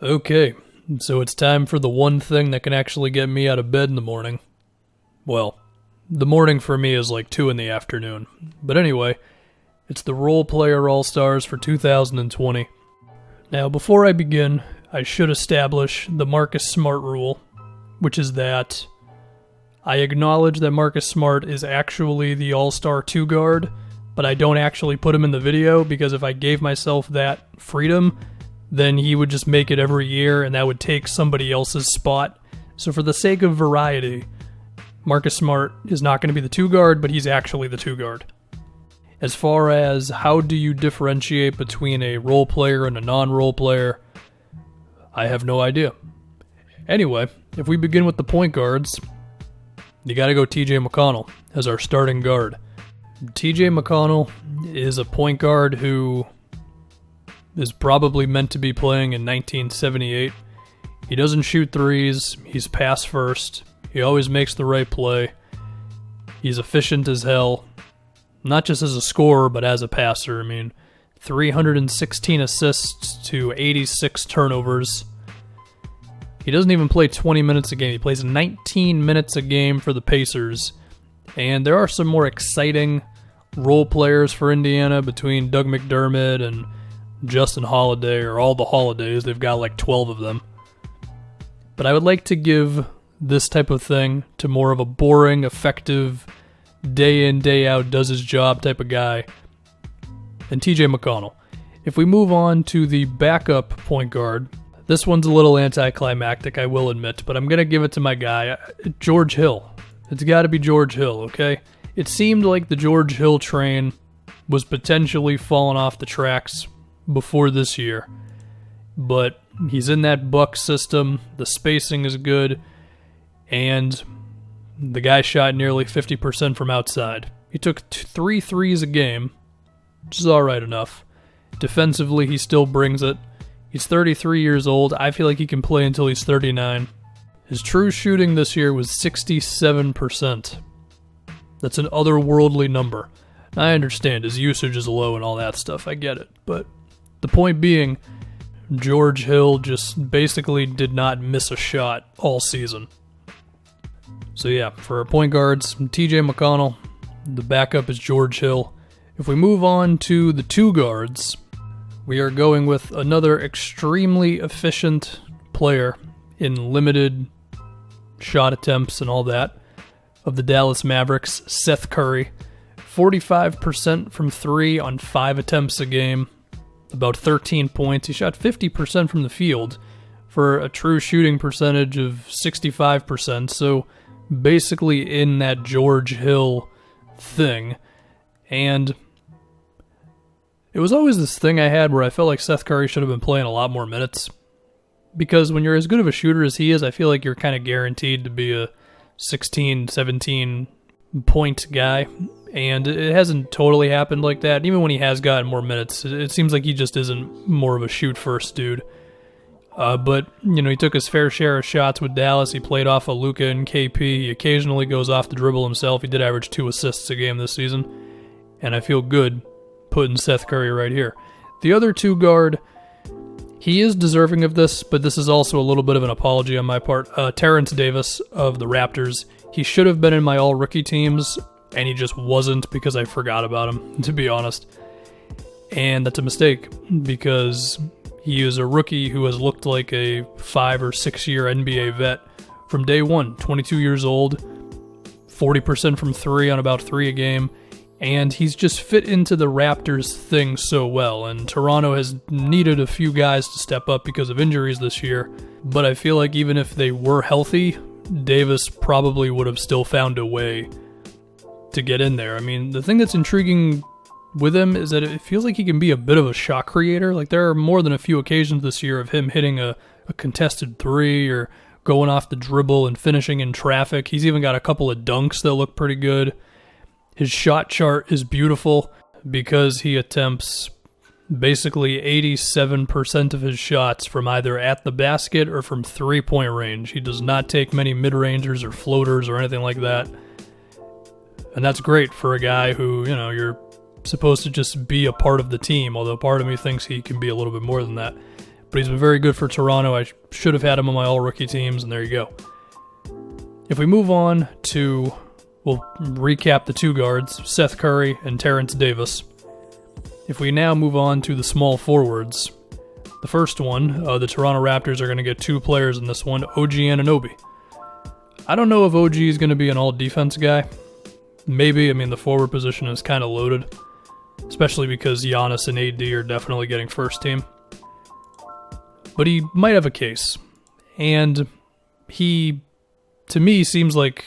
Okay, so it's time for the one thing that can actually get me out of bed in the morning. Well, the morning for me is like 2 in the afternoon. But anyway, it's the Role Player All-Stars for 2020. Now, before I begin, I should establish the Marcus Smart rule, which is that I acknowledge that Marcus Smart is actually the All-Star 2 guard, but I don't actually put him in the video because if I gave myself that freedom, then he would just make it every year and that would take somebody else's spot. So for the sake of variety, Marcus Smart is not going to be the 2 guard, but he's actually the 2 guard. As far as how do you differentiate between a role player and a non-role player, I have no idea. Anyway, if we begin with the point guards, you gotta go TJ McConnell as our starting guard. TJ McConnell is a point guard who is probably meant to be playing in 1978. He doesn't shoot threes, he's pass first, he always makes the right play, he's efficient as hell, not just as a scorer, but as a passer. I mean, 316 assists to 86 turnovers. He doesn't even play 20 minutes a game. He plays 19 minutes a game for the Pacers. And there are some more exciting role players for Indiana between Doug McDermott and Justin Holiday, or all the Holidays. They've got like 12 of them. But I would like to give this type of thing to more of a boring, effective, day in, day out, does his job type of guy, and TJ McConnell. If we move on to the backup point guard, this one's a little anticlimactic, I will admit, but I'm going to give it to my guy, George Hill. It's got to be George Hill, okay? It seemed like the George Hill train was potentially falling off the tracks before this year, but he's in that Bucks system, the spacing is good, and the guy shot nearly 50% from outside. He took 3 threes a game, which is alright enough. Defensively, he still brings it. He's 33 years old. I feel like he can play until he's 39. His true shooting this year was 67%. That's an otherworldly number. I understand his usage is low and all that stuff. I get it. But the point being, George Hill just basically did not miss a shot all season. So yeah, for our point guards, TJ McConnell. The backup is George Hill. If we move on to the 2 guards, we are going with another extremely efficient player in limited shot attempts and all that of the Dallas Mavericks, Seth Curry. 45% from 3 on 5 attempts a game, about 13 points. He shot 50% from the field for a true shooting percentage of 65%, so basically in that George Hill thing. And it was always this thing I had where I felt like Seth Curry should have been playing a lot more minutes, because when you're as good of a shooter as he is, I feel like you're kind of guaranteed to be a 16, 17 point guy, and it hasn't totally happened like that. Even when he has gotten more minutes, it seems like he just isn't more of a shoot first dude. But, you know, he took his fair share of shots with Dallas. He played off of Luka and KP. He occasionally goes off the dribble himself. He did average 2 assists a game this season. And I feel good putting Seth Curry right here. The other 2 guard, he is deserving of this, but this is also a little bit of an apology on my part. Terrence Davis of the Raptors. He should have been in my all-rookie teams, and he just wasn't because I forgot about him, to be honest. And that's a mistake, because he is a rookie who has looked like a 5 or 6 year NBA vet from day one. 22 years old, 40% from 3 on about 3 a game, and he's just fit into the Raptors thing so well. And Toronto has needed a few guys to step up because of injuries this year, but I feel like even if they were healthy, Davis probably would have still found a way to get in there. I mean, the thing that's intriguing with him is that it feels like he can be a bit of a shot creator. Like, there are more than a few occasions this year of him hitting a contested 3 or going off the dribble and finishing in traffic. He's even got a couple of dunks that look pretty good. His shot chart is beautiful because he attempts basically 87% of his shots from either at the basket or from 3-point range. He does not take many mid-rangers or floaters or anything like that. And that's great for a guy who, you know, you're supposed to just be a part of the team, although part of me thinks he can be a little bit more than that. but he's been very good for Toronto. I should have had him on my all-rookie teams, and there you go. If we move on to, we'll recap the two guards, Seth Curry and Terrence Davis. If we now move on to the small forwards, the first one, the Toronto Raptors are going to get two players in this one, OG Anunoby. I don't know if OG is going to be an all-defense guy. Maybe. I mean, the forward position is kind of loaded, especially because Giannis and AD are definitely getting first team. But he might have a case. And he, to me, seems like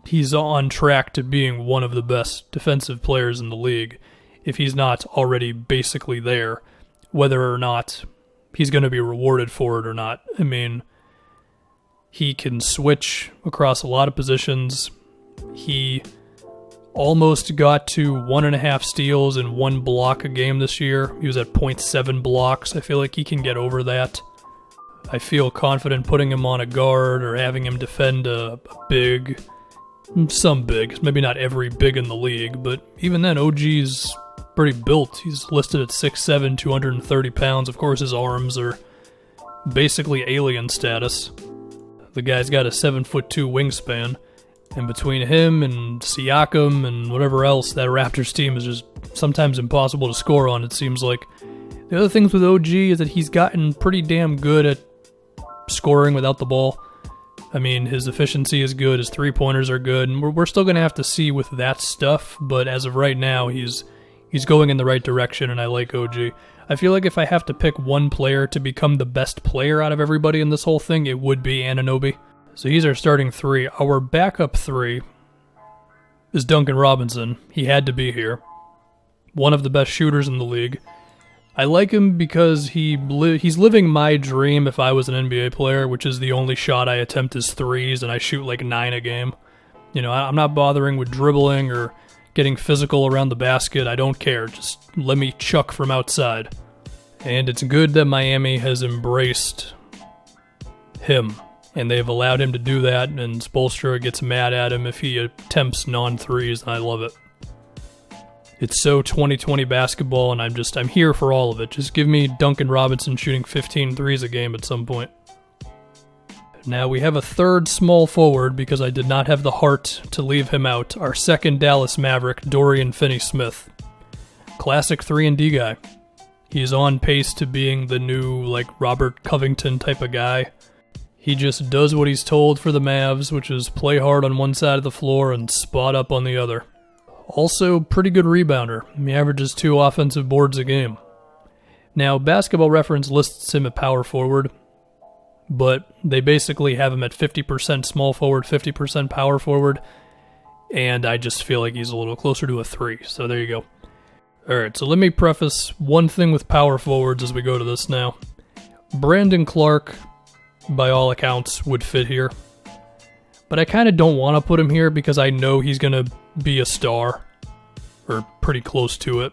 he's on track to being one of the best defensive players in the league, if he's not already basically there, whether or not he's going to be rewarded for it or not. I mean, he can switch across a lot of positions. He almost got to 1.5 steals and 1 block a game this year. He was at 0.7 blocks. I feel like he can get over that. I feel confident putting him on a guard or having him defend a big, some bigs. Maybe not every big in the league, but even then, OG's pretty built. He's listed at 6'7", 230 pounds. Of course, his arms are basically alien status. The guy's got a 7'2" wingspan. And between him and Siakam and whatever else, that Raptors team is just sometimes impossible to score on, it seems like. The other things with OG is that he's gotten pretty damn good at scoring without the ball. I mean, his efficiency is good, his three-pointers are good, and we're still going to have to see with that stuff, but as of right now, he's going in the right direction, and I like OG. I feel like if I have to pick one player to become the best player out of everybody in this whole thing, it would be Anunoby. So he's our starting three. Our backup three is Duncan Robinson. He had to be here. One of the best shooters in the league. I like him because he's living my dream if I was an NBA player, which is the only shot I attempt is threes, and I shoot like 9 a game. You know, I'm not bothering with dribbling or getting physical around the basket. I don't care. Just let me chuck from outside. And it's good that Miami has embraced him. And they've allowed him to do that, and Spoelstra gets mad at him if he attempts non-threes, and I love it. It's so 2020 basketball, and I'm here for all of it. Just give me Duncan Robinson shooting 15 threes a game at some point. Now we have a third small forward because I did not have the heart to leave him out. Our second Dallas Maverick, Dorian Finney-Smith. Classic 3-and-D guy. He's on pace to being the new, like, Robert Covington type of guy. He just does what he's told for the Mavs, which is play hard on one side of the floor and spot up on the other. Also, pretty good rebounder. He averages 2 offensive boards a game. Now, Basketball Reference lists him at power forward, but they basically have him at 50% small forward, 50% power forward, and I just feel like he's a little closer to a 3, so there you go. Alright, so let me preface one thing with power forwards as we go to this now. Brandon Clark, by all accounts, would fit here. But I kind of don't want to put him here because I know he's going to be a star. Or pretty close to it.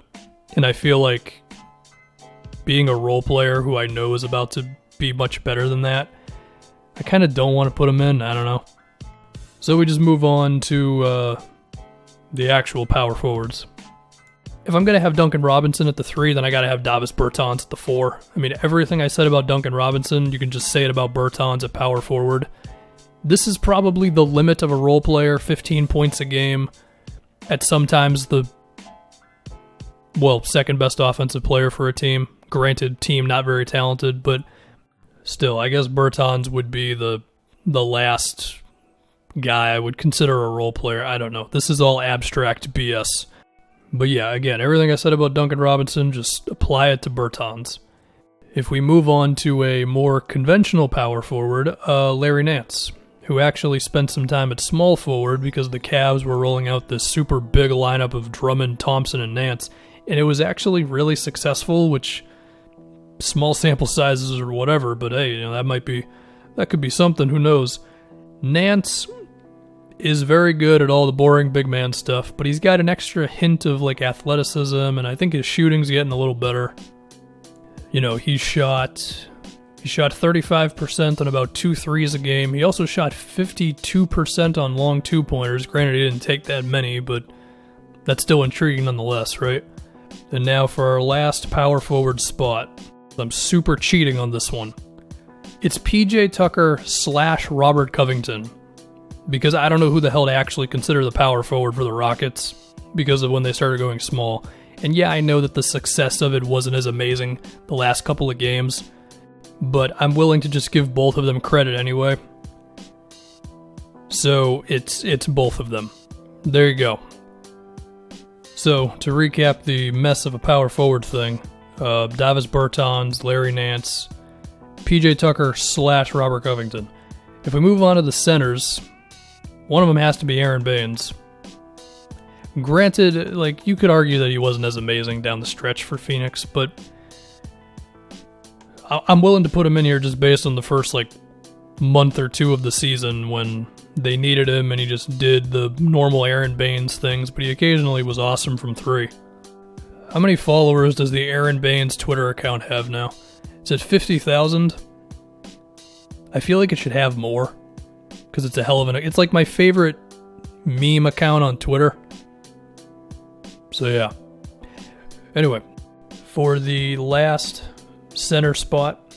And I feel like being a role player who I know is about to be much better than that, I kind of don't want to put him in. I don't know. So we just move on to the actual power forwards. If I'm going to have Duncan Robinson at the 3, then I got to have Davis Bertans at the 4. I mean, everything I said about Duncan Robinson, you can just say it about Bertans at power forward. This is probably the limit of a role player, 15 points a game, at sometimes the, second best offensive player for a team. Granted, team not very talented, but still, I guess Bertans would be the last guy I would consider a role player. I don't know. This is all abstract BS. But yeah, again, everything I said about Duncan Robinson, just apply it to Bertans. If we move on to a more conventional power forward, Larry Nance, who actually spent some time at small forward because the Cavs were rolling out this super big lineup of Drummond, Thompson, and Nance, and it was actually really successful, which small sample sizes or whatever, but hey, you know, that could be something, who knows. Nance is very good at all the boring big man stuff, but he's got an extra hint of like athleticism, and I think his shooting's getting a little better. You know, he shot 35% on about 2 threes a game. He also shot 52% on long 2-pointers. Granted, he didn't take that many, but that's still intriguing nonetheless, right? And now for our last power forward spot. I'm super cheating on this one. It's PJ Tucker / Robert Covington. Because I don't know who the hell to actually consider the power forward for the Rockets because of when they started going small. And yeah, I know that the success of it wasn't as amazing the last couple of games, but I'm willing to just give both of them credit anyway. So it's both of them. There you go. So to recap the mess of a power forward thing, Davis Bertans, Larry Nance, PJ Tucker / Robert Covington. If we move on to the centers, one of them has to be Aron Baynes. Granted, like, you could argue that he wasn't as amazing down the stretch for Phoenix, but I'm willing to put him in here just based on the first, month or two of the season when they needed him and he just did the normal Aron Baynes things, but he occasionally was awesome from three. How many followers does the Aron Baynes Twitter account have now? It's at 50,000. I feel like it should have more, because it's a hell of it's like my favorite meme account on Twitter. So yeah. Anyway, for the last center spot,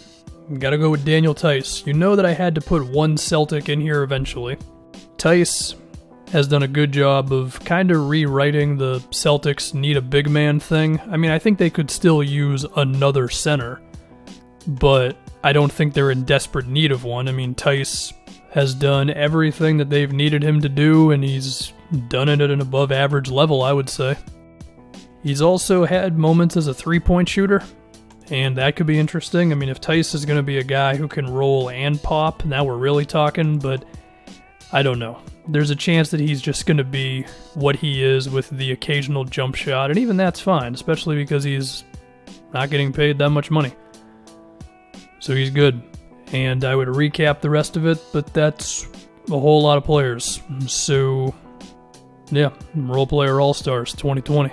gotta go with Daniel Theis. You know that I had to put one Celtic in here eventually. Theis has done a good job of kind of rewriting the Celtics need a big man thing. I mean, I think they could still use another center, but I don't think they're in desperate need of one. I mean, Theis has done everything that they've needed him to do, and he's done it at an above average level, I would say. He's also had moments as a three-point shooter, and that could be interesting. I mean, if Theis is going to be a guy who can roll and pop, now we're really talking, but I don't know. There's a chance that he's just going to be what he is with the occasional jump shot, and even that's fine, especially because he's not getting paid that much money. So he's good. And I would recap the rest of it, but that's a whole lot of players. So, yeah, Role Player All-Stars 2020.